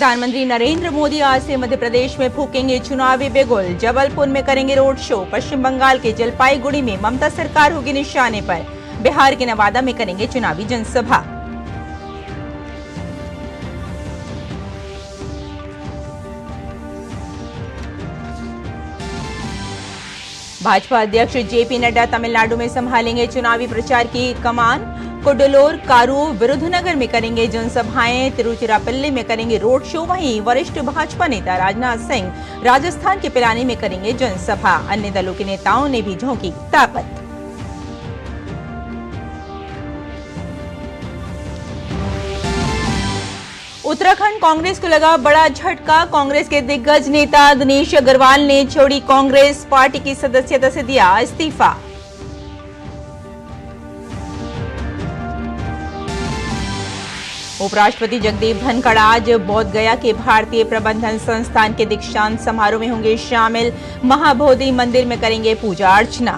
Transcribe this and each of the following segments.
प्रधानमंत्री नरेंद्र मोदी आज से मध्य प्रदेश में फूकेंगे चुनावी बिगुल। जबलपुर में करेंगे रोड शो। पश्चिम बंगाल के जलपाईगुड़ी में ममता सरकार होगी निशाने पर। बिहार के नवादा में करेंगे चुनावी जनसभा। भाजपा अध्यक्ष जेपी नड्डा तमिलनाडु में संभालेंगे चुनावी प्रचार की कमान। कुडलोर, कारूर, विरुधुनगर में करेंगे जनसभाएं। तिरुचिरापल्ली में करेंगे रोड शो। वहीं वरिष्ठ भाजपा नेता राजनाथ सिंह राजस्थान के पिलानी में करेंगे जनसभा। अन्य दलों के नेताओं ने भी झोंकी ताकत। उत्तराखंड कांग्रेस को लगा बड़ा झटका। कांग्रेस के दिग्गज नेता दिनेश अग्रवाल ने छोड़ी कांग्रेस। पार्टी की सदस्यता से दिया इस्तीफा। उपराष्ट्रपति जगदीप धनखड़ आज बोध गया के भारतीय प्रबंधन संस्थान के दीक्षांत समारोह में होंगे शामिल। महाबोधि मंदिर में करेंगे पूजा अर्चना।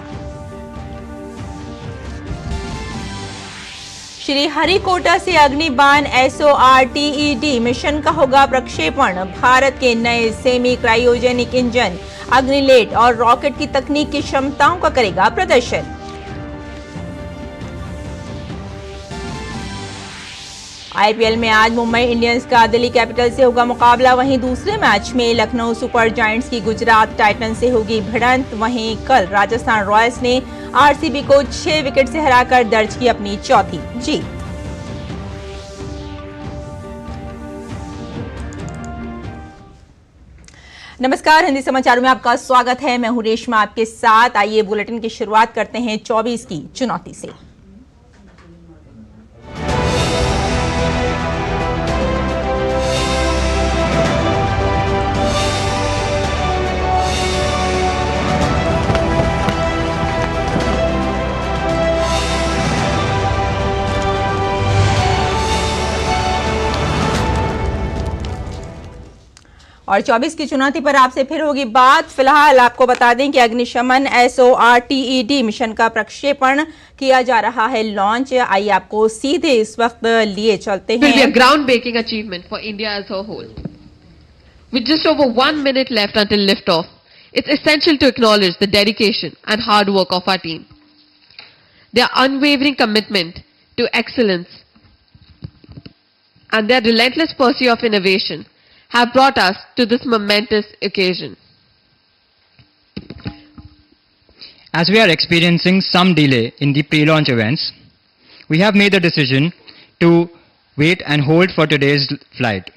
श्री हरिकोटा से अग्निबाण SORTED मिशन का होगा प्रक्षेपण। भारत के नए सेमी क्रायोजेनिक इंजन अग्निलेट और रॉकेट की तकनीक की क्षमताओं का करेगा प्रदर्शन। IPL में आज मुंबई इंडियंस का दिल्ली कैपिटल से होगा मुकाबला। वहीं दूसरे मैच में लखनऊ सुपर जायंट्स की गुजरात टाइटन से होगी भिड़ंत। वहीं कल राजस्थान रॉयल्स ने RCB को 6 विकेट से हराकर दर्ज की अपनी चौथी जीत। नमस्कार, हिंदी समाचारों में आपका स्वागत है। मैं हूं रेशमा आपके साथ। आइए बुलेटिन की शुरुआत करते हैं 24 की चुनौती से। और 24 की चुनौती पर आपसे फिर होगी बात। फिलहाल आपको बता दें कि अग्निशमन SORTED मिशन का प्रक्षेपण किया जा रहा है लॉन्च। आइए आपको सीधे इस वक्त लिए चलते हैं। Will be a groundbreaking achievement for India as a whole. With just over 1 minute left until liftoff, it's essential to acknowledge the dedication and hard work of our team. Their unwavering commitment to excellence and their relentless pursuit of innovation have brought us to this momentous occasion. As we are experiencing some delay in the pre-launch events, we have made the decision to wait and hold for today's flight.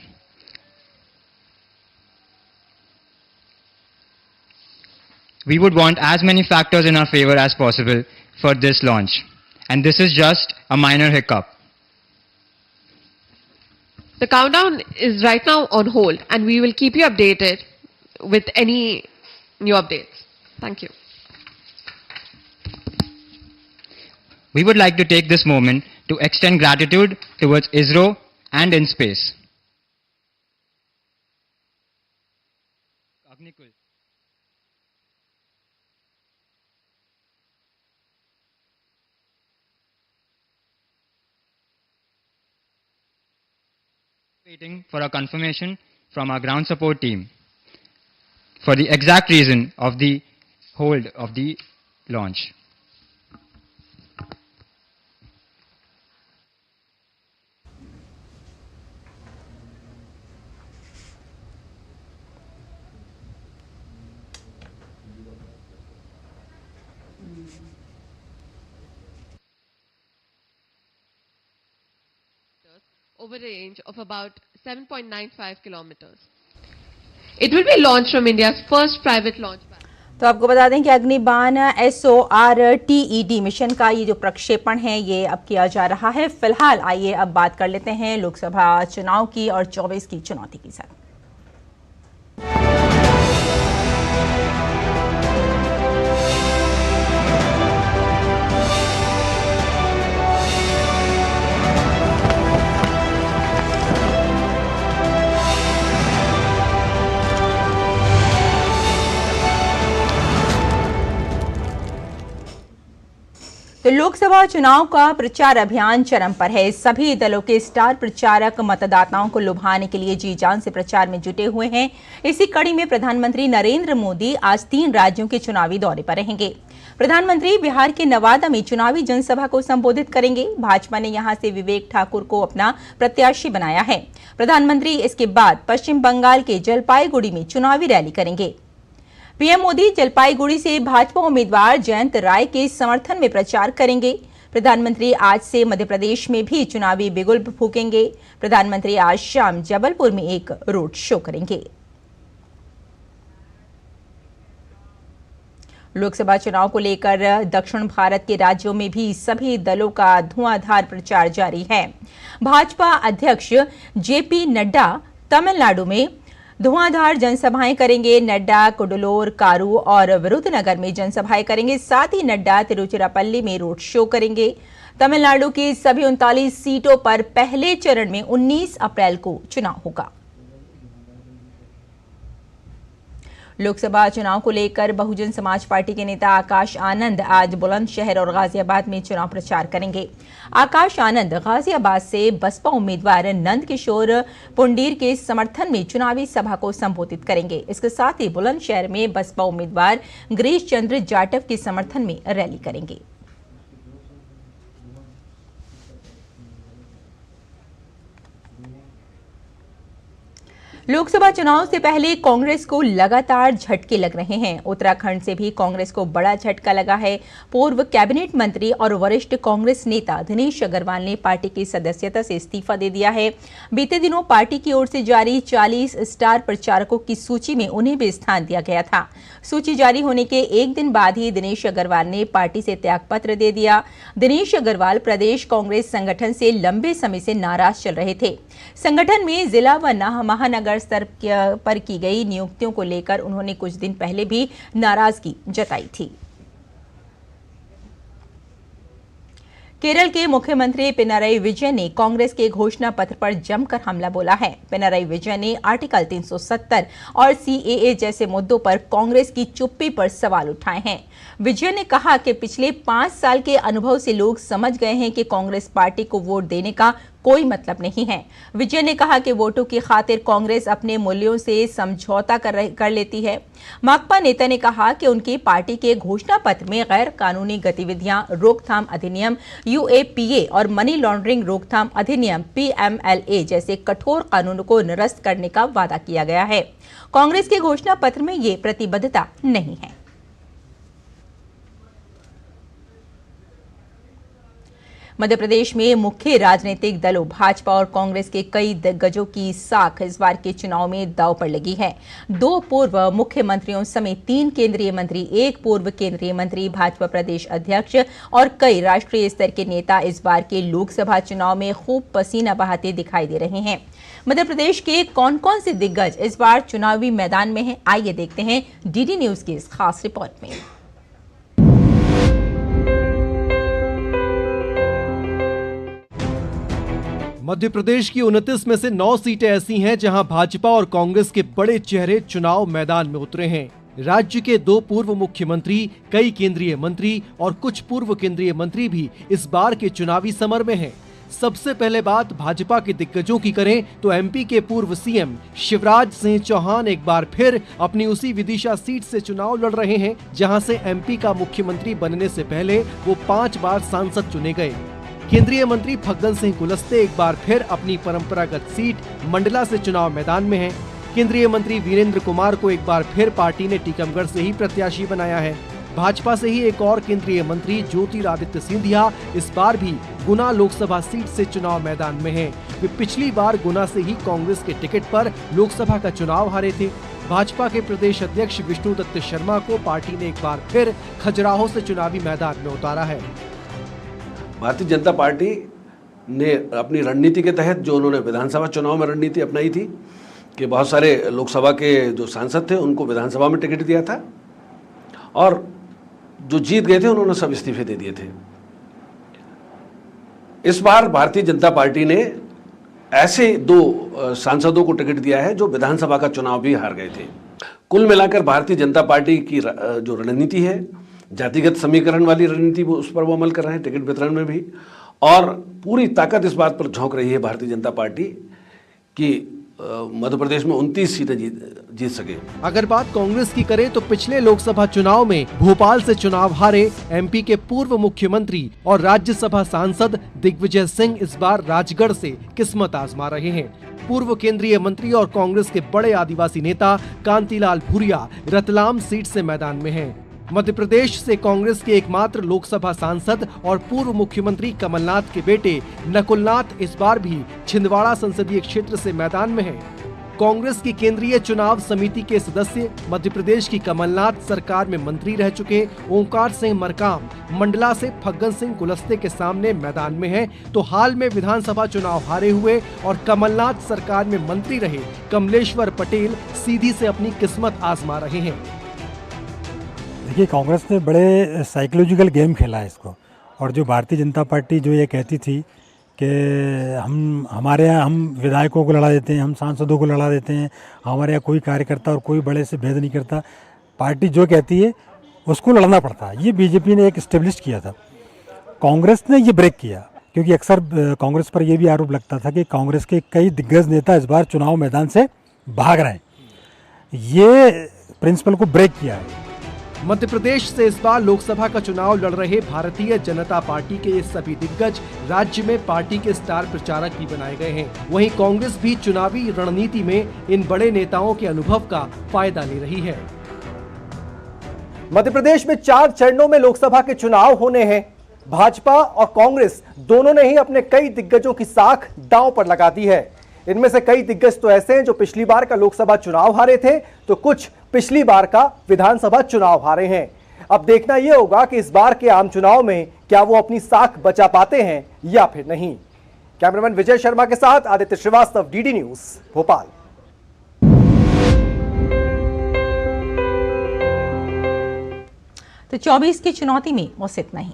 We would want as many factors in our favor as possible for this launch, and this is just a minor hiccup. The countdown is right now on hold, and we will keep you updated with any new updates. Thank you. We would like to take this moment to extend gratitude towards ISRO and InSpace. Waiting for a confirmation from our ground support team for the exact reason of the hold of the launch. Over a range of about 7.95 kilometers. It will be launched from India's first private launch pad. तो आपको बता दें कि अग्निबाण SORTED mission का ये जो प्रक्षेपण है ये अब किया जा रहा है। फिलहाल आइए अब बात कर लेते हैं लोकसभा चुनाव की और 24 की चुनौती के साथ। तो लोकसभा चुनाव का प्रचार अभियान चरम पर है। सभी दलों के स्टार प्रचारक मतदाताओं को लुभाने के लिए जी जान से प्रचार में जुटे हुए हैं। इसी कड़ी में प्रधानमंत्री नरेंद्र मोदी आज 3 राज्यों के चुनावी दौरे पर रहेंगे। प्रधानमंत्री बिहार के नवादा में चुनावी जनसभा को संबोधित करेंगे। भाजपा ने यहां से विवेक ठाकुर को अपना प्रत्याशी बनाया है। प्रधानमंत्री इसके बाद पश्चिम बंगाल के जलपाईगुड़ी में चुनावी रैली करेंगे। पीएम मोदी जलपाईगुड़ी से भाजपा उम्मीदवार जयंत राय के समर्थन में प्रचार करेंगे। प्रधानमंत्री आज से मध्य प्रदेश में भी चुनावी बिगुल फूकेंगे। प्रधानमंत्री आज शाम जबलपुर में एक रोड शो करेंगे। लोकसभा चुनाव को लेकर दक्षिण भारत के राज्यों में भी सभी दलों का धुआंधार प्रचार जारी है। भाजपा अध्यक्ष जेपी नड्डा तमिलनाडु में धुआंधार जनसभाएं करेंगे। नड्डा कुडलोर, कारू और विरुधनगर में जनसभाएं करेंगे। साथ ही नड्डा तिरुचिरापल्ली में रोड शो करेंगे। तमिलनाडु की सभी 39 सीटों पर पहले चरण में 19 अप्रैल को चुनाव होगा। लोकसभा चुनाव को लेकर बहुजन समाज पार्टी के नेता आकाश आनंद आज बुलंदशहर और गाजियाबाद में चुनाव प्रचार करेंगे। आकाश आनंद गाजियाबाद से बसपा उम्मीदवार नंद किशोर पुंडीर के समर्थन में चुनावी सभा को संबोधित करेंगे। इसके साथ ही बुलंदशहर में बसपा उम्मीदवार गिरीश चंद्र जाटव के समर्थन में रैली करेंगे। लोकसभा चुनाव से पहले कांग्रेस को लगातार झटके लग रहे हैं। उत्तराखंड से भी कांग्रेस को बड़ा झटका लगा है। पूर्व कैबिनेट मंत्री और वरिष्ठ कांग्रेस नेता दिनेश अग्रवाल ने पार्टी की सदस्यता से इस्तीफा दे दिया है। बीते दिनों पार्टी की ओर से जारी 40 स्टार प्रचारकों की सूची में उन्हें भी स्थान दिया गया था। सूची जारी होने के एक दिन बाद ही दिनेश अग्रवाल ने पार्टी से त्यागपत्र दे दिया। दिनेश अग्रवाल प्रदेश कांग्रेस संगठन से लंबे समय से नाराज चल रहे थे। संगठन में जिला व महानगर स्तर पर की गई नियुक्तियों को लेकर उन्होंने कुछ दिन पहले भी नाराजगी जताई थी। केरल के मुख्यमंत्री पिनाराई विजयन ने कांग्रेस के घोषणा पत्र पर जमकर हमला बोला है। पिनाराई विजयन ने आर्टिकल 370 और सीएए जैसे मुद्दों पर कांग्रेस की चुप्पी पर सवाल उठाए हैं। विजयन ने कहा कि पिछले 5 साल के अनुभव से लोग समझ गए हैं कि कांग्रेस पार्टी को वोट देने का कोई मतलब नहीं है। विजय ने कहा कि वोटों की खातिर कांग्रेस अपने मूल्यों से समझौता कर लेती है। माकपा नेता ने कहा कि उनकी पार्टी के घोषणा पत्र में गैर कानूनी गतिविधियां रोकथाम अधिनियम यूएपीए और मनी लॉन्ड्रिंग रोकथाम अधिनियम पीएमएलए जैसे कठोर कानूनों को निरस्त करने का वादा किया गया है। कांग्रेस के घोषणा पत्र में ये प्रतिबद्धता नहीं है। मध्य प्रदेश में मुख्य राजनीतिक दलों भाजपा और कांग्रेस के कई दिग्गजों की साख इस बार के चुनाव में दांव पर लगी है। 2 पूर्व मुख्यमंत्रियों समेत 3 केंद्रीय मंत्री, 1 पूर्व केंद्रीय मंत्री, भाजपा प्रदेश अध्यक्ष और कई राष्ट्रीय स्तर के नेता इस बार के लोकसभा चुनाव में खूब पसीना बहाते दिखाई दे रहे हैं। मध्य प्रदेश के कौन-कौन से दिग्गज इस बार चुनावी मैदान में हैं, आइए देखते हैं डीडी न्यूज की इस खास रिपोर्ट में। मध्य प्रदेश की 29 में से 9 सीटें ऐसी हैं जहां भाजपा और कांग्रेस के बड़े चेहरे चुनाव मैदान में उतरे हैं। राज्य के 2 पूर्व मुख्यमंत्री, कई केंद्रीय मंत्री और कुछ पूर्व केंद्रीय मंत्री भी इस बार के चुनावी समर में हैं। सबसे पहले बात भाजपा के दिग्गजों की करें तो एमपी के पूर्व सीएम शिवराज सिंह चौहान एक बार फिर अपनी उसी विदिशा सीट से चुनाव लड़ रहे हैं जहां से एमपी का मुख्यमंत्री बनने से पहले वो 5 बार सांसद चुने गए। केंद्रीय मंत्री फग्गन सिंह कुलस्ते एक बार फिर अपनी परंपरागत सीट मंडला से चुनाव मैदान में हैं। केंद्रीय मंत्री वीरेंद्र कुमार को एक बार फिर पार्टी ने टीकमगढ़ से ही प्रत्याशी बनाया है। भाजपा से ही एक और केंद्रीय मंत्री ज्योतिरादित्य सिंधिया इस बार भी गुना लोकसभा सीट से चुनाव मैदान में हैं। वे पिछली बार गुना से ही कांग्रेस के टिकट पर लोकसभा का चुनाव हारे थे। भाजपा के प्रदेश अध्यक्ष विष्णुदत्त शर्मा को पार्टी ने एक बार फिर खजुराहो से चुनावी मैदान में उतारा है। भारतीय जनता पार्टी ने अपनी रणनीति के तहत जो उन्होंने विधानसभा चुनाव में रणनीति अपनाई थी कि बहुत सारे लोकसभा के जो सांसद थे उनको विधानसभा में टिकट दिया था और जो जीत गए थे उन्होंने सब इस्तीफे दे दिए थे। इस बार भारतीय जनता पार्टी ने ऐसे 2 सांसदों को टिकट दिया है जो विधानसभा का चुनाव भी हार गए थे। कुल मिलाकर भारतीय जनता पार्टी की जो रणनीति है जातिगत समीकरण वाली रणनीति उस पर वो अमल कर रहे हैं, टिकट वितरण में भी, और पूरी ताकत इस बात पर झोंक रही है भारतीय जनता पार्टी कि मध्य प्रदेश में 29 सीटें जीत सके। अगर बात कांग्रेस की करें तो पिछले लोकसभा चुनाव में भोपाल से चुनाव हारे एमपी के पूर्व मुख्यमंत्री और राज्यसभा सांसद दिग्विजय सिंह इस बार राजगढ़ से किस्मत आजमा रहे हैं। पूर्व केंद्रीय मंत्री और कांग्रेस के बड़े आदिवासी नेता कांतिलाल भूरिया रतलाम सीट से मैदान में हैं। मध्य प्रदेश से कांग्रेस के एकमात्र लोकसभा सांसद और पूर्व मुख्यमंत्री कमलनाथ के बेटे नकुलनाथ इस बार भी छिंदवाड़ा संसदीय क्षेत्र से मैदान में हैं। कांग्रेस की केंद्रीय चुनाव समिति के सदस्य मध्य प्रदेश की कमलनाथ सरकार में मंत्री रह चुके ओंकार सिंह मरकाम मंडला से फग्गन सिंह कुलस्ते के सामने मैदान में हैं, तो हाल में विधानसभा चुनाव हारे हुए और कमलनाथ सरकार में मंत्री रहे कमलेश्वर पटेल सीधी से अपनी किस्मत आजमा रहे हैं। देखिए, कांग्रेस ने बड़े साइकोलॉजिकल गेम खेला है इसको, और जो भारतीय जनता पार्टी जो ये कहती थी कि हमारे यहाँ हम विधायकों को लड़ा देते हैं, हम सांसदों को लड़ा देते हैं, हमारे यहाँ कोई कार्यकर्ता और कोई बड़े से भेद नहीं करता, पार्टी जो कहती है उसको लड़ना पड़ता है, ये बीजेपी ने एक इस्टेब्लिश किया था। कांग्रेस ने ये ब्रेक किया, क्योंकि अक्सर कांग्रेस पर यह भी आरोप लगता था कि कांग्रेस के कई दिग्गज नेता इस बार चुनाव मैदान से भाग रहे हैं। ये प्रिंसिपल को ब्रेक किया है। मध्य प्रदेश से इस बार लोकसभा का चुनाव लड़ रहे भारतीय जनता पार्टी के ये सभी दिग्गज राज्य में पार्टी के स्टार प्रचारक भी बनाए गए हैं। वहीं कांग्रेस भी चुनावी रणनीति में इन बड़े नेताओं के अनुभव का फायदा ले रही है। मध्य प्रदेश में 4 चरणों में लोकसभा के चुनाव होने हैं। भाजपा और कांग्रेस दोनों ने ही अपने कई दिग्गजों की साख दांव पर लगा दी है। इनमें से कई दिग्गज तो ऐसे हैं जो पिछली बार का लोकसभा चुनाव हारे थे, तो कुछ पिछली बार का विधानसभा चुनाव हारे हैं। अब देखना यह होगा कि इस बार के आम चुनाव में क्या वो अपनी साख बचा पाते हैं या फिर नहीं। कैमरामैन विजय शर्मा के साथ आदित्य श्रीवास्तव, डीडी न्यूज, भोपाल। तो 24 की चुनौती में बस इतना ही।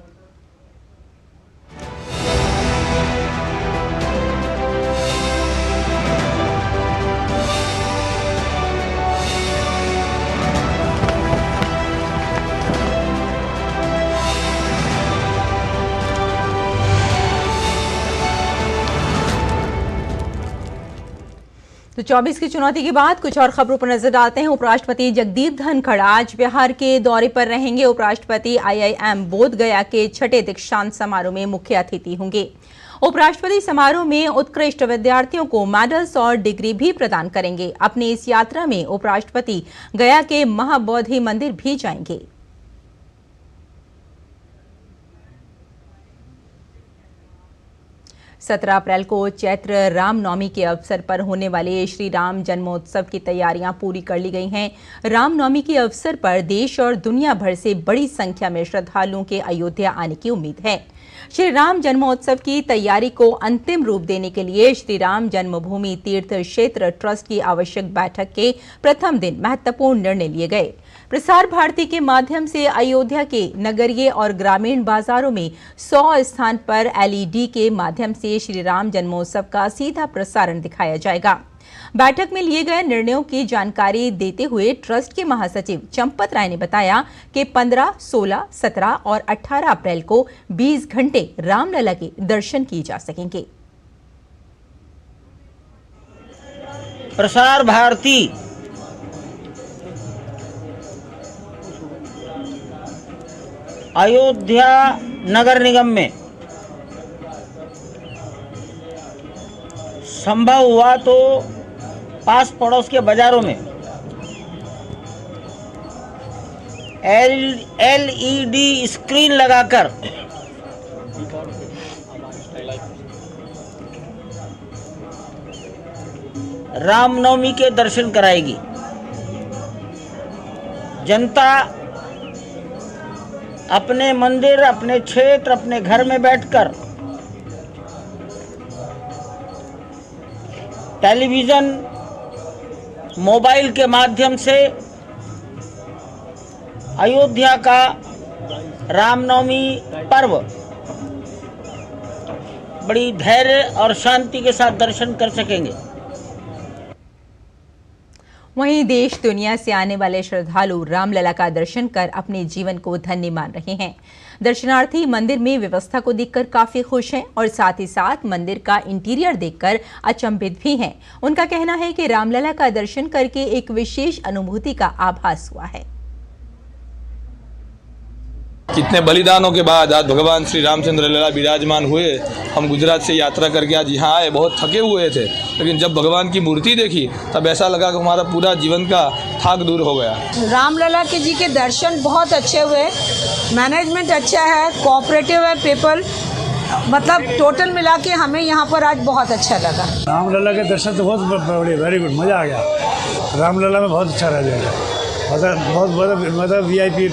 तो 24 की चुनौती के बाद कुछ और खबरों पर नजर डालते हैं। उपराष्ट्रपति जगदीप धनखड़ आज बिहार के दौरे पर रहेंगे। उपराष्ट्रपति IIM बोधगया के 6ठे दीक्षांत समारोह में मुख्य अतिथि होंगे। उपराष्ट्रपति समारोह में उत्कृष्ट विद्यार्थियों को मेडल्स और डिग्री भी प्रदान करेंगे। अपनी इस यात्रा में उपराष्ट्रपति गया के महाबोधि मंदिर भी जाएंगे। सत्रह अप्रैल को चैत्र रामनवमी के अवसर पर होने वाले श्री राम जन्मोत्सव की तैयारियां पूरी कर ली गई हैं। रामनवमी के अवसर पर देश और दुनिया भर से बड़ी संख्या में श्रद्धालुओं के अयोध्या आने की उम्मीद है। श्री राम जन्मोत्सव की तैयारी को अंतिम रूप देने के लिए श्री राम जन्मभूमि तीर्थ क्षेत्र ट्रस्ट की आवश्यक बैठक के प्रथम दिन महत्वपूर्ण निर्णय लिए गए। प्रसार भारती के माध्यम से अयोध्या के नगरीय और ग्रामीण बाजारों में 100 स्थान पर LED के माध्यम से श्री राम जन्मोत्सव का सीधा प्रसारण दिखाया जाएगा। बैठक में लिए गए निर्णयों की जानकारी देते हुए ट्रस्ट के महासचिव चंपत राय ने बताया कि 15, 16, 17 और 18 अप्रैल को 20 घंटे रामलला के दर्शन किए जा सकेंगे। प्रसार भारती अयोध्या नगर निगम में संभव हुआ तो पास पड़ोस के बाजारों में LED स्क्रीन लगाकर रामनवमी के दर्शन कराएगी। जनता अपने मंदिर, अपने क्षेत्र, अपने घर में बैठकर टेलीविज़न, मोबाइल के माध्यम से अयोध्या का रामनवमी पर्व बड़ी धैर्य और शांति के साथ दर्शन कर सकेंगे। वहीं देश दुनिया से आने वाले श्रद्धालु रामलला का दर्शन कर अपने जीवन को धन्य मान रहे हैं। दर्शनार्थी मंदिर में व्यवस्था को देखकर काफी खुश हैं और साथ ही साथ मंदिर का इंटीरियर देखकर अचंभित भी हैं। उनका कहना है कि रामलला का दर्शन करके एक विशेष अनुभूति का आभास हुआ है। कितने बलिदानों के बाद आज भगवान श्री रामचंद्र लला विराजमान हुए। हम गुजरात से यात्रा करके आज यहाँ आए, बहुत थके हुए थे, लेकिन जब भगवान की मूर्ति देखी तब ऐसा लगा कि हमारा पूरा जीवन का थाक दूर हो गया। रामलला के जी के दर्शन बहुत अच्छे हुए, मैनेजमेंट अच्छा है, कोऑपरेटिव है पीपल, मतलब टोटल मिला के हमें यहाँ पर आज बहुत अच्छा लगा। रामलला के दर्शन तो बहुत बड़े, वेरी गुड, मज़ा आ गया। रामलला में बहुत अच्छा रह जाएगा, मतलब VIP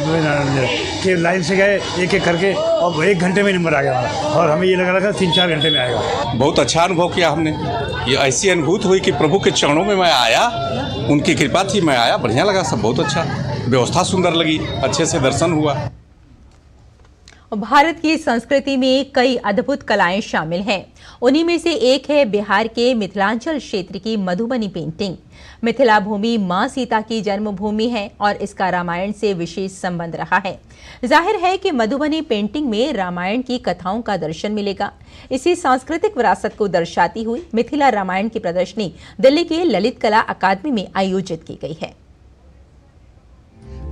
के लाइन से गए एक एक करके और 1 घंटे में नंबर आ गया हमारा, और हमें ये लगा 3-4 घंटे में आएगा। बहुत अच्छा अनुभव किया हमने। ये ऐसी अनुभूति हुई कि प्रभु के चरणों में मैं आया, उनकी कृपा थी, मैं आया, बढ़िया लगा, सब बहुत अच्छा, व्यवस्था सुंदर लगी, अच्छे से दर्शन हुआ। भारत की संस्कृति में कई अद्भुत कलाएं शामिल हैं। उन्हीं में से एक है बिहार के मिथिलांचल क्षेत्र की मधुबनी पेंटिंग। मिथिला भूमि मां सीता की जन्मभूमि है और इसका रामायण से विशेष संबंध रहा है। जाहिर है कि मधुबनी पेंटिंग में रामायण की कथाओं का दर्शन मिलेगा। इसी सांस्कृतिक विरासत को दर्शाती हुई मिथिला रामायण की प्रदर्शनी दिल्ली के ललित कला अकादमी में आयोजित की गई है।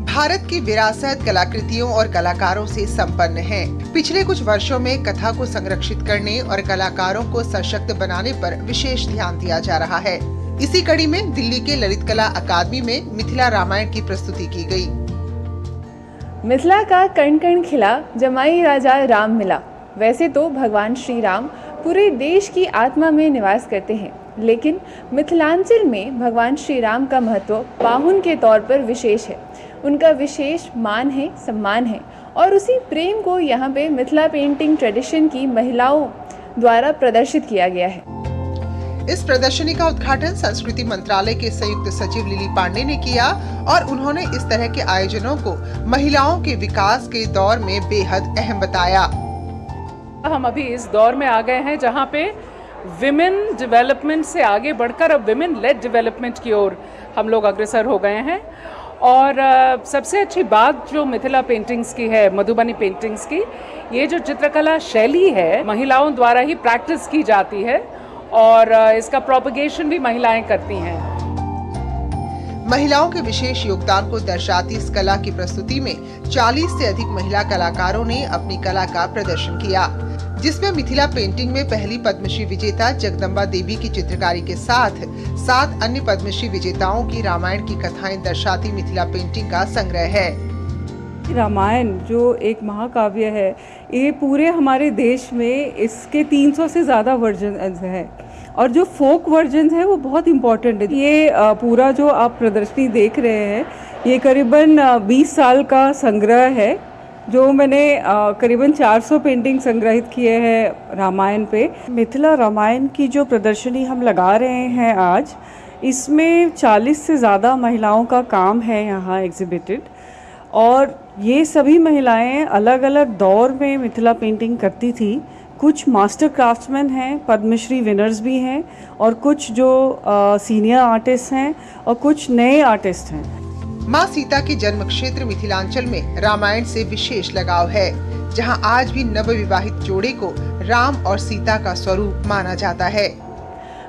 भारत की विरासत कलाकृतियों और कलाकारों से संपन्न है। पिछले कुछ वर्षों में कथा को संरक्षित करने और कलाकारों को सशक्त बनाने पर विशेष ध्यान दिया जा रहा है। इसी कड़ी में दिल्ली के ललित कला अकादमी में मिथिला रामायण की प्रस्तुति की गई। मिथिला का कण कण खिला, जमाई राजा राम मिला। वैसे तो भगवान श्री राम पूरे देश की आत्मा में निवास करते हैं, लेकिन मिथिलांचल में भगवान श्री राम का महत्व पाहुन के तौर पर विशेष है। उनका विशेष मान है, सम्मान है, और उसी प्रेम को यहाँ पे मिथिला पेंटिंग ट्रेडिशन की महिलाओं द्वारा प्रदर्शित किया गया है। इस प्रदर्शनी का उद्घाटन संस्कृति मंत्रालय के संयुक्त सचिव लिली पांडे ने किया और उन्होंने इस तरह के आयोजनों को महिलाओं के विकास के दौर में बेहद अहम बताया। हम अभी इस दौर में आ गए हैं जहाँ पे विमेन डेवलपमेंट से आगे बढ़कर अब विमेन लेड डेवलपमेंट की ओर हम लोग अग्रसर हो गए हैं। और सबसे अच्छी बात जो मिथिला पेंटिंग्स की है, मधुबनी पेंटिंग्स की, ये जो चित्रकला शैली है महिलाओं द्वारा ही प्रैक्टिस की जाती है और इसका प्रोपगेशन भी महिलाएं करती हैं। महिलाओं के विशेष योगदान को दर्शाती इस कला की प्रस्तुति में 40 से अधिक महिला कलाकारों ने अपनी कला का प्रदर्शन किया, जिसमें मिथिला पेंटिंग में पहली पद्मश्री विजेता जगदम्बा देवी की चित्रकारी के साथ 7 अन्य पद्मश्री विजेताओं की रामायण की कथाएं दर्शाती मिथिला पेंटिंग का संग्रह है। रामायण जो एक महाकाव्य है, ये पूरे हमारे देश में इसके 300 से ज़्यादा वर्जन हैं और जो फोक वर्जन है वो बहुत इम्पोर्टेंट है। ये पूरा जो आप प्रदर्शनी देख रहे हैं ये करीबन 20 साल का संग्रह है, जो मैंने करीबन 400 पेंटिंग संग्रहित किए हैं रामायण पे। मिथिला रामायण की जो प्रदर्शनी हम लगा रहे हैं आज, इसमें 40 से ज़्यादा महिलाओं का काम है यहाँ एग्जिबिटेड, और ये सभी महिलाएं अलग अलग दौर में मिथिला पेंटिंग करती थी। कुछ मास्टर क्राफ्ट्समैन हैं, पद्मश्री विनर्स भी हैं, और कुछ जो सीनियर आर्टिस्ट हैं और कुछ नए आर्टिस्ट हैं। मां सीता के जन्म क्षेत्र मिथिलांचल में रामायण से विशेष लगाव है, जहां आज भी नवविवाहित जोड़े को राम और सीता का स्वरूप माना जाता है।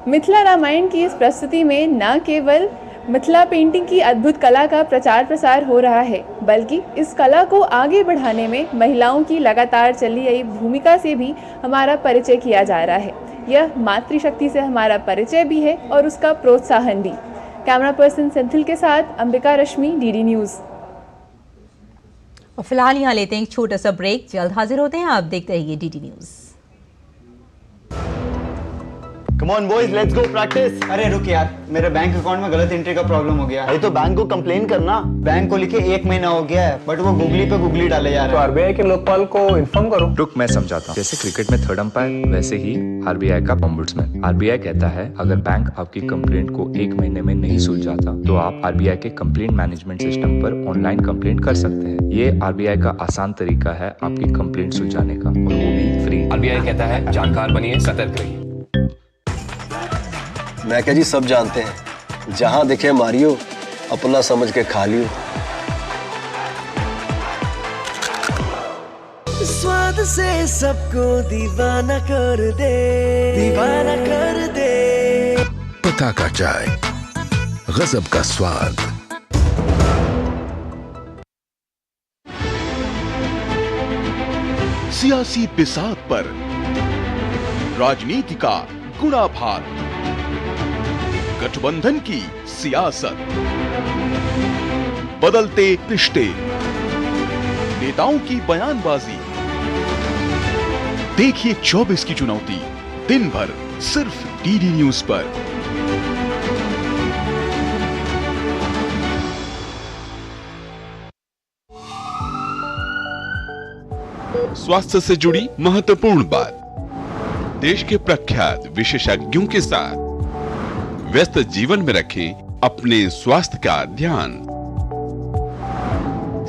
मिथिला रामायण की इस प्रस्तुति में न केवल मिथिला पेंटिंग की अद्भुत कला का प्रचार प्रसार हो रहा है, बल्कि इस कला को आगे बढ़ाने में महिलाओं की लगातार चली आई भूमिका से भी हमारा परिचय किया जा रहा है। यह मातृशक्ति से हमारा परिचय भी है और उसका प्रोत्साहन भी। कैमरा पर्सन सेंथिल के साथ अंबिका रश्मि, डीडी न्यूज़। और फिलहाल यहाँ लेते हैं एक छोटा सा ब्रेक, जल्द हाजिर होते हैं। आप देखते रहिए DD news. Come on boys, let's go practice. अरे रुक यार, मेरे बैंक अकाउंट में गलत एंट्री का प्रॉब्लम हो गया। अरे तो बैंक को कंप्लेन करना। बैंक को लिखे 1 महीना हो गया है, बट वो गूगली पे गूगली डाले जा रहा है। तो आरबीआई के लोकपाल को इन्फॉर्म करो। रुक, मैं समझाता हूँ। जैसे क्रिकेट में थर्ड अंपायर, वैसे ही आरबीआई का ओम्बुड्समैन। आरबीआई कहता है अगर बैंक आपकी कंप्लेंट को 1 महीने में नहीं सुलझाता तो आप आरबीआई के कंप्लेंट मैनेजमेंट सिस्टम पर ऑनलाइन कंप्लेंट कर सकते हैं। ये आरबीआई का आसान तरीका है आपकी कंप्लेंट सुलझाने का, और वो भी फ्री। आरबीआई कहता है जानकार बनिए, सतर्क रहिए। मैं क्या जी, सब जानते हैं, जहां दिखे मारियो अपना समझ के खा लियो। स्वाद से सबको दीवाना कर दे, दीवाना कर दे। पताका चाय, गजब का स्वाद। सियासी बिसात पर राजनीति का गुणाभार, गठबंधन की सियासत, बदलते रिश्ते, नेताओं की बयानबाजी। देखिए 24 की चुनौती दिन भर सिर्फ डीडी न्यूज पर। स्वास्थ्य से जुड़ी महत्वपूर्ण बात, देश के प्रख्यात विशेषज्ञों के साथ व्यस्त जीवन में रखें अपने स्वास्थ्य का ध्यान।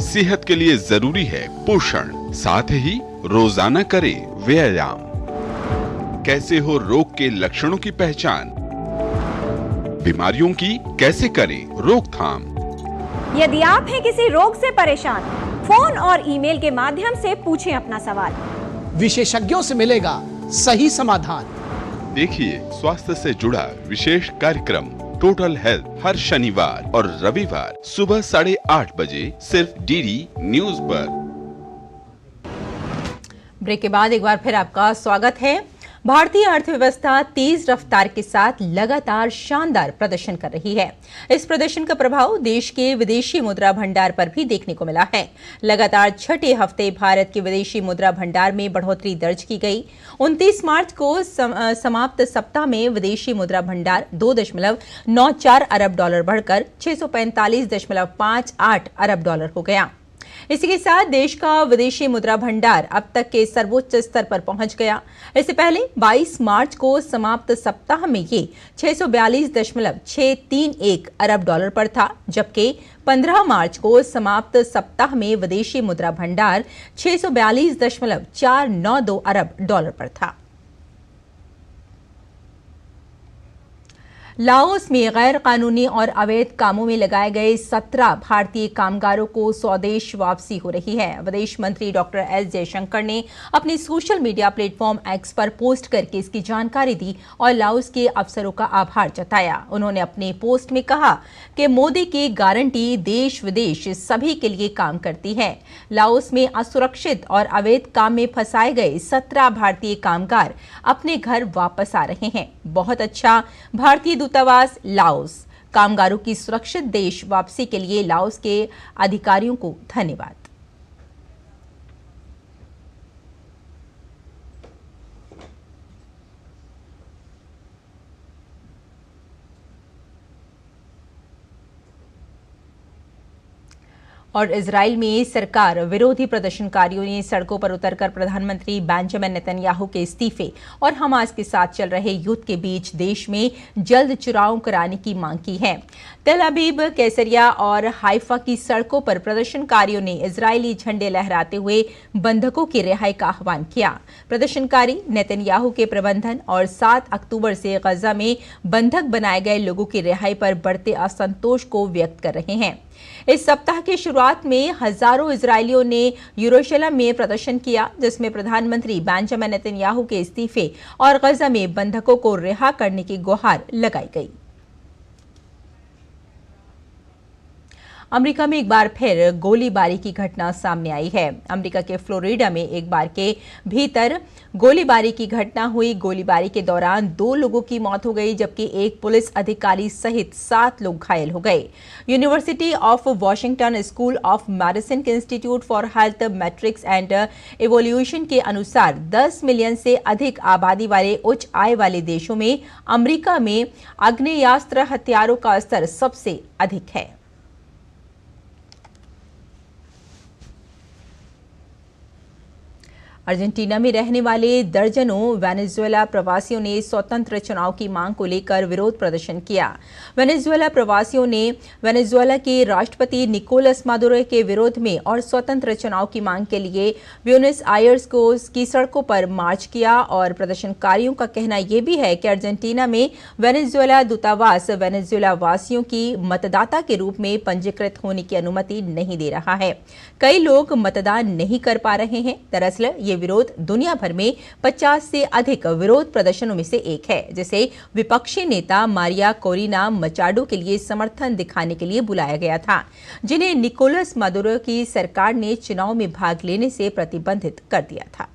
सेहत के लिए जरूरी है पोषण, साथ ही रोजाना करें व्यायाम। कैसे हो रोग के लक्षणों की पहचान, बीमारियों की कैसे करें रोकथाम। यदि आप हैं किसी रोग से परेशान, फोन और ईमेल के माध्यम से पूछें अपना सवाल। विशेषज्ञों से मिलेगा सही समाधान। देखिए स्वास्थ्य से जुड़ा विशेष कार्यक्रम टोटल हेल्थ हर शनिवार और रविवार सुबह 8:30 बजे सिर्फ डीडी न्यूज पर। ब्रेक के बाद एक बार फिर आपका स्वागत है। भारतीय अर्थव्यवस्था तेज रफ्तार के साथ लगातार शानदार प्रदर्शन कर रही है। इस प्रदर्शन का प्रभाव देश के विदेशी मुद्रा भंडार पर भी देखने को मिला है। लगातार छठे हफ्ते भारत के विदेशी मुद्रा भंडार में बढ़ोतरी दर्ज की गई। 29 मार्च को समाप्त सप्ताह में विदेशी मुद्रा भंडार 2.94 अरब डॉलर बढ़कर 645.58 अरब डॉलर हो गया। इसी के साथ देश का विदेशी मुद्रा भंडार अब तक के सर्वोच्च स्तर पर पहुंच गया। इससे पहले 22 मार्च को समाप्त सप्ताह में ये 642.631 अरब डॉलर पर था, जबकि 15 मार्च को समाप्त सप्ताह में विदेशी मुद्रा भंडार 642.492 अरब डॉलर पर था। लाओस में गैर कानूनी और अवैध कामों में लगाए गए 17 भारतीय कामगारों को स्वदेश वापसी हो रही है। विदेश मंत्री डॉक्टर एस जयशंकर ने अपने सोशल मीडिया प्लेटफॉर्म एक्स पर पोस्ट करके इसकी जानकारी दी और लाओस के अफसरों का आभार जताया। उन्होंने अपने पोस्ट में कहा कि मोदी की गारंटी देश विदेश सभी के लिए काम करती है। लाओस में असुरक्षित और अवैध काम में फंसाए गए 17 भारतीय कामगार अपने घर वापस आ रहे हैं। बहुत अच्छा। भारतीय दूतावास लाओस, कामगारों की सुरक्षित देश वापसी के लिए लाओस के अधिकारियों को धन्यवाद। और इजराइल में सरकार विरोधी प्रदर्शनकारियों ने सड़कों पर उतरकर प्रधानमंत्री बेंजामिन नेतन्याहू के इस्तीफे और हमास के साथ चल रहे युद्ध के बीच देश में जल्द चुनाव कराने की मांग की है। तेल अवीव, कैसरिया और हाइफा की सड़कों पर प्रदर्शनकारियों ने इजरायली झंडे लहराते हुए बंधकों की रिहाई का आह्वान किया। प्रदर्शनकारी नेतन्याहू के प्रबंधन और 7 अक्टूबर से गजा में बंधक बनाए गए लोगों की रिहाई पर बढ़ते असंतोष को व्यक्त कर रहे हैं। इस सप्ताह की शुरुआत में हजारों इजरायलियों ने यरूशलेम में प्रदर्शन किया, जिसमें प्रधानमंत्री बेंजामिन नेतन्याहू के इस्तीफे और गजा में बंधकों को रिहा करने की गुहार लगाई गई। अमेरिका में एक बार फिर गोलीबारी की घटना सामने आई है। अमेरिका के फ्लोरिडा में एक बार के भीतर गोलीबारी की घटना हुई। गोलीबारी के दौरान 2 लोगों की मौत हो गई, जबकि एक पुलिस अधिकारी सहित 7 लोग घायल हो गए। University of Washington School of Medicine के institute for health metrics and evaluation के अनुसार 10 मिलियन से अधिक आबादी वाले उच्च आय वाले देशों में अमेरिका में आग्नेयास्त्र हथियारों का स्तर सबसे अधिक है। अर्जेंटीना में रहने वाले दर्जनों वेनेजुएला प्रवासियों ने स्वतंत्र चुनाव की मांग को लेकर विरोध प्रदर्शन किया। वेनेजुएला प्रवासियों ने वेनेजुएला के राष्ट्रपति निकोलस मादुरो के विरोध में और स्वतंत्र चुनाव की मांग के लिए ब्यूनस आयर्स की सड़कों पर मार्च किया और प्रदर्शनकारियों का कहना यह भी है कि अर्जेंटीना में वेनेजुएला दूतावास वेनेजुएला वासियों की मतदाता के रूप में पंजीकृत होने की अनुमति नहीं दे रहा है। कई लोग मतदान नहीं कर पा रहे हैं। दरअसल ये विरोध दुनिया भर में 50 से अधिक विरोध प्रदर्शनों में से एक है, जिसे विपक्षी नेता मारिया कोरिना मचाडो के लिए समर्थन दिखाने के लिए बुलाया गया था, जिन्हें निकोलस मादुरो की सरकार ने चुनाव में भाग लेने से प्रतिबंधित कर दिया था।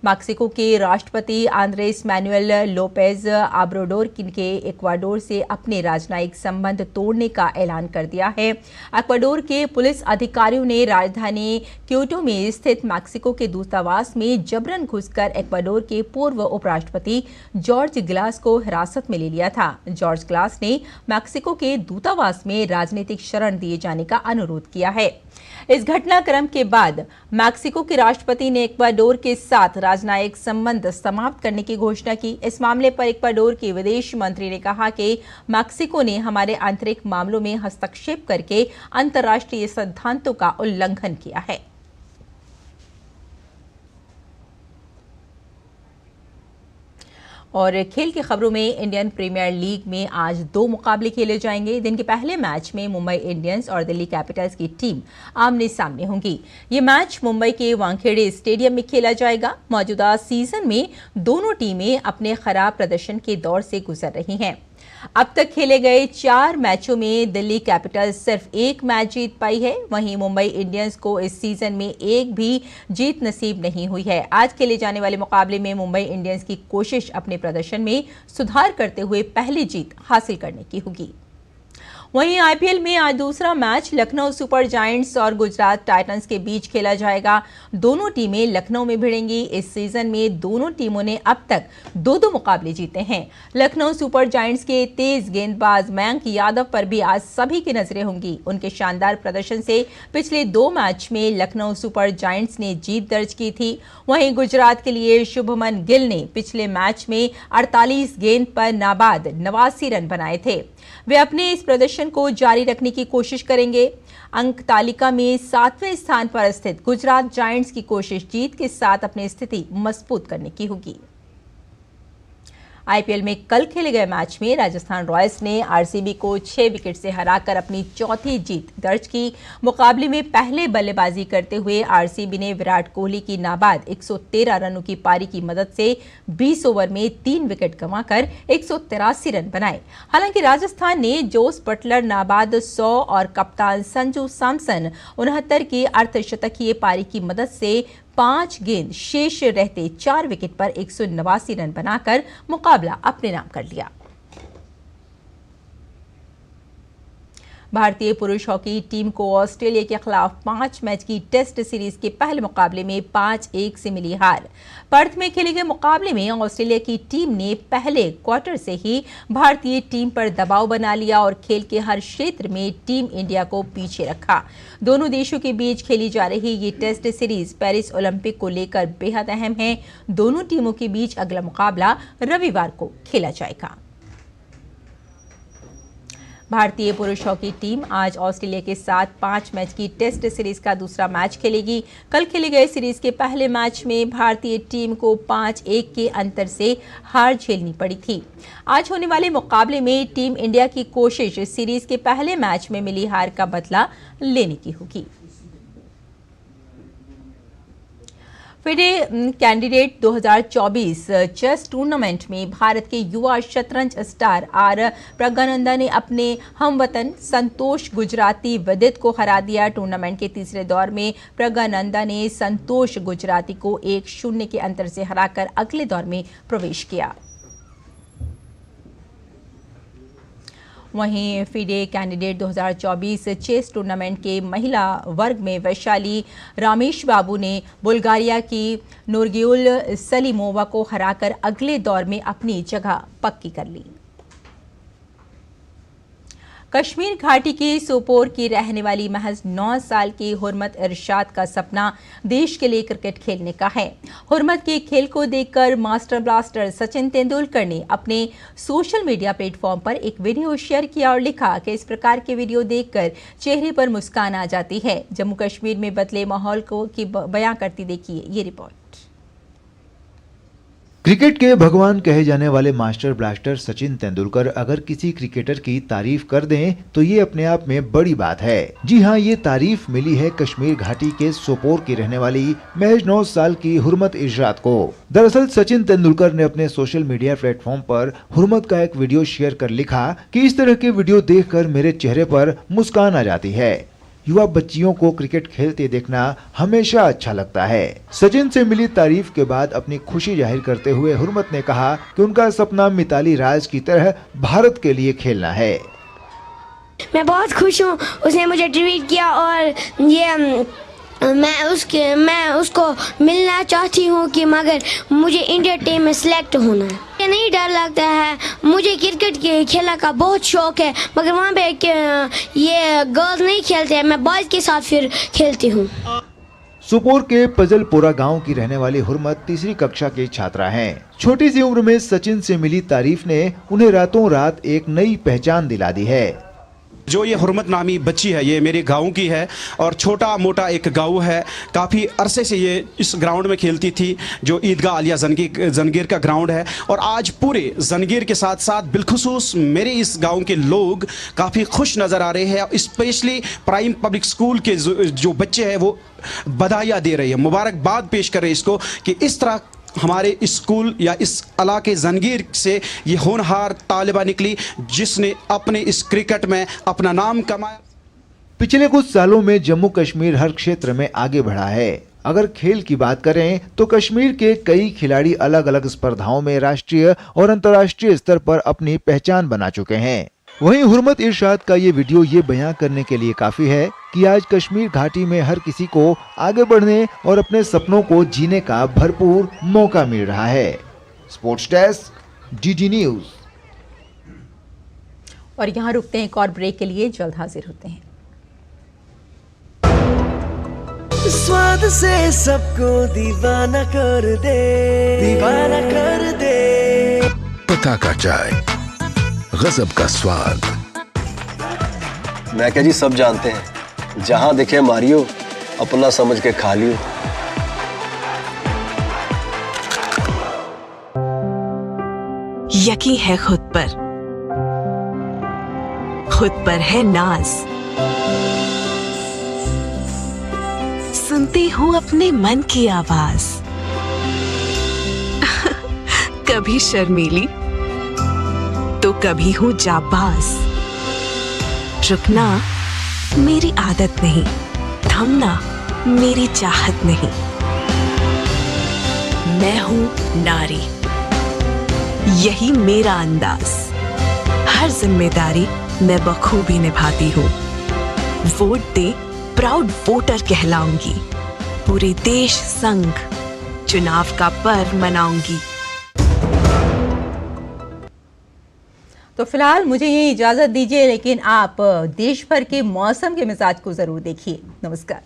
मैक्सिको के राष्ट्रपति आंद्रेस मैनुएल लोपेज ओब्राडोर के इक्वाडोर से अपने राजनयिक संबंध तोड़ने का ऐलान कर दिया है। इक्वाडोर के पुलिस अधिकारियों ने राजधानी क्योटो में स्थित मैक्सिको के दूतावास में जबरन घुसकर इक्वाडोर के पूर्व उपराष्ट्रपति जॉर्ज ग्लास को हिरासत में ले लिया था। जॉर्ज ग्लास ने मैक्सिको के दूतावास में राजनीतिक शरण दिए जाने का अनुरोध किया है। इस घटनाक्रम के बाद मैक्सिको के राष्ट्रपति ने इक्वाडोर के साथ राजनयिक संबंध समाप्त करने की घोषणा की। इस मामले पर इक्वाडोर के विदेश मंत्री ने कहा कि मैक्सिको ने हमारे आंतरिक मामलों में हस्तक्षेप करके अंतर्राष्ट्रीय सिद्धांतों का उल्लंघन किया है। और खेल की खबरों में इंडियन प्रीमियर लीग में आज 2 मुकाबले खेले जाएंगे। दिन के पहले मैच में मुंबई इंडियंस और दिल्ली कैपिटल्स की टीम आमने सामने होंगी। ये मैच मुंबई के वानखेड़े स्टेडियम में खेला जाएगा। मौजूदा सीजन में दोनों टीमें अपने खराब प्रदर्शन के दौर से गुजर रही हैं। अब तक खेले गए 4 मैचों में दिल्ली कैपिटल्स सिर्फ 1 मैच जीत पाई है। वहीं मुंबई इंडियंस को इस सीजन में एक भी जीत नसीब नहीं हुई है। आज खेले जाने वाले मुकाबले में मुंबई इंडियंस की कोशिश अपने प्रदर्शन में सुधार करते हुए पहली जीत हासिल करने की होगी। वहीं आईपीएल में आज दूसरा मैच लखनऊ सुपर जायंट्स और गुजरात टाइटंस के बीच खेला जाएगा। दोनों टीमें लखनऊ में भिड़ेंगी। इस सीजन में दोनों टीमों ने अब तक 2-2 मुकाबले जीते हैं। लखनऊ सुपर जायंट्स के तेज गेंदबाज मयंक यादव पर भी आज सभी की नजरें होंगी। उनके शानदार प्रदर्शन से पिछले 2 मैच में लखनऊ सुपर जायंट्स ने जीत दर्ज की थी। वहीं गुजरात के लिए शुभमन गिल ने पिछले मैच में 48 गेंद पर नाबाद 89 रन बनाए थे। वे अपने इस प्रदर्शन को जारी रखने की कोशिश करेंगे। अंक तालिका में 7वें स्थान पर स्थित गुजरात जायंट्स की कोशिश जीत के साथ अपनी स्थिति मजबूत करने की होगी। आईपीएल में कल खेले गए मैच में राजस्थान रॉयल्स ने आरसीबी को 6 विकेट से हराकर अपनी चौथी जीत दर्ज की। मुकाबले में पहले बल्लेबाजी करते हुए आरसीबी ने विराट कोहली की नाबाद 113 रनों की पारी की मदद से 20 ओवर में 3 विकेट गंवाकर 183 रन बनाए। हालांकि राजस्थान ने जोस बटलर नाबाद 100 और कप्तान संजू सैमसन 69 की अर्धशतकीय पारी की मदद से 5 गेंद शेष रहते 4 विकेट पर 189 रन बनाकर मुकाबला अपने नाम कर लिया। भारतीय पुरुष हॉकी टीम को ऑस्ट्रेलिया के खिलाफ 5 मैच की टेस्ट सीरीज के पहले मुकाबले में 5-1 से मिली हार। पर्थ में खेले गए मुकाबले में ऑस्ट्रेलिया की टीम ने पहले क्वार्टर से ही भारतीय टीम पर दबाव बना लिया और खेल के हर क्षेत्र में टीम इंडिया को पीछे रखा। दोनों देशों के बीच खेली जा रही ये टेस्ट सीरीज पेरिस ओलंपिक को लेकर बेहद अहम है। दोनों टीमों के बीच अगला मुकाबला रविवार को खेला जाएगा। भारतीय पुरुष हॉकी टीम आज ऑस्ट्रेलिया के साथ 5 मैच की टेस्ट सीरीज का दूसरा मैच खेलेगी। कल खेले गए सीरीज के पहले मैच में भारतीय टीम को 5-1 के अंतर से हार झेलनी पड़ी थी। आज होने वाले मुकाबले में टीम इंडिया की कोशिश सीरीज के पहले मैच में मिली हार का बदला लेने की होगी। फिडे कैंडिडेट 2024 चेस टूर्नामेंट में भारत के युवा शतरंज स्टार आर प्रज्ञानंदा ने अपने हमवतन संतोष गुजराती विदित को हरा दिया। टूर्नामेंट के तीसरे दौर में प्रज्ञानंदा ने संतोष गुजराती को 1-0 के अंतर से हराकर अगले दौर में प्रवेश किया। वहीं फिडे कैंडिडेट 2024 चेस टूर्नामेंट के महिला वर्ग में वैशाली रामेश बाबू ने बुल्गारिया की नूरगियुल सलीमोवा को हराकर अगले दौर में अपनी जगह पक्की कर ली। कश्मीर घाटी के सोपोर की रहने वाली महज 9 साल की हुर्मत इरशाद का सपना देश के लिए क्रिकेट खेलने का है। हुर्मत के खेल को देखकर मास्टर ब्लास्टर सचिन तेंदुलकर ने अपने सोशल मीडिया प्लेटफॉर्म पर एक वीडियो शेयर किया और लिखा कि इस प्रकार के वीडियो देखकर चेहरे पर मुस्कान आ जाती है। जम्मू कश्मीर में बदले माहौल को बयां करती देखिए ये रिपोर्ट। क्रिकेट के भगवान कहे जाने वाले मास्टर ब्लास्टर सचिन तेंदुलकर अगर किसी क्रिकेटर की तारीफ कर दें तो ये अपने आप में बड़ी बात है। जी हाँ, ये तारीफ मिली है कश्मीर घाटी के सोपोर की रहने वाली महज 9 साल की हुर्मत इरशाद को। दरअसल सचिन तेंदुलकर ने अपने सोशल मीडिया प्लेटफॉर्म पर हुर्मत का एक वीडियो शेयर कर लिखा कि इस तरह के वीडियो देखकर मेरे चेहरे पर मुस्कान आ जाती है। युवा बच्चियों को क्रिकेट खेलते देखना हमेशा अच्छा लगता है। सचिन से मिली तारीफ के बाद अपनी खुशी जाहिर करते हुए हुर्मत ने कहा कि उनका सपना मिताली राज की तरह भारत के लिए खेलना है। मैं बहुत खुश हूँ, उसने मुझे ट्वीट किया और ये मैं उसको मिलना चाहती हूँ कि मगर मुझे इंडिया टीम में सिलेक्ट होना है। मुझे नहीं डर लगता है, मुझे क्रिकेट के खेलने का बहुत शौक है, मगर वहाँ पे ये गर्ल्स नहीं खेलते हैं, मैं बॉयज के साथ फिर खेलती हूँ। सोपोर के पजलपोरा गांव की रहने वाली हुर्मत तीसरी कक्षा की छात्रा हैं। छोटी सी उम्र में सचिन से मिली तारीफ ने उन्हें रातों रात एक नई पहचान दिला दी है। जो ये हुर्मत नामी बच्ची है ये मेरे गांव की है और छोटा मोटा एक गांव है। काफ़ी अरसे से ये इस ग्राउंड में खेलती थी जो ईदगाह आलिया जंगीर का ग्राउंड है और आज पूरे जंगीर के साथ साथ बिलखुसूस मेरे इस गांव के लोग काफ़ी खुश नज़र आ रहे हैं। स्पेशली प्राइम पब्लिक स्कूल के जो बच्चे हैं वो बधाइयाँ दे रहे हैं, मुबारकबाद पेश कर रहे हैं इसको कि इस तरह हमारे स्कूल या इस इलाके जंगीर से ये होनहार तालिबा निकली जिसने अपने इस क्रिकेट में अपना नाम कमाया। पिछले कुछ सालों में जम्मू कश्मीर हर क्षेत्र में आगे बढ़ा है। अगर खेल की बात करें तो कश्मीर के कई खिलाड़ी अलग अलग स्पर्धाओं में राष्ट्रीय और अंतर्राष्ट्रीय स्तर पर अपनी पहचान बना चुके हैं। वहीं हुर्मत इरशाद का ये वीडियो ये बयां करने के लिए काफी है कि आज कश्मीर घाटी में हर किसी को आगे बढ़ने और अपने सपनों को जीने का भरपूर मौका मिल रहा है। Sports desk, DD news. और यहाँ रुकते हैं एक और ब्रेक के लिए, जल्द हाजिर होते हैं। स्वाद से सबको दीवाना कर दे, दीवाना कर दे। पता का चाय, गजब का स्वाद। मैं क्या जी, सब जानते हैं जहां दिखे मारियो, अपना समझ के खा लियो। यकीन है खुद पर है नाज। सुनती हूँ अपने मन की आवाज। कभी शर्मीली तो कभी हूँ जाबाज। रुकना मेरी आदत नहीं, थमना मेरी चाहत नहीं। मैं हूँ नारी, यही मेरा अंदाज। हर जिम्मेदारी मैं बखूबी निभाती हूँ। वोट दे, प्राउड वोटर कहलाऊंगी। पूरे देश संग चुनाव का पर्व मनाऊंगी। तो फिलहाल मुझे ये इजाजत दीजिए, लेकिन आप देश भर के मौसम के मिजाज को जरूर देखिए। नमस्कार।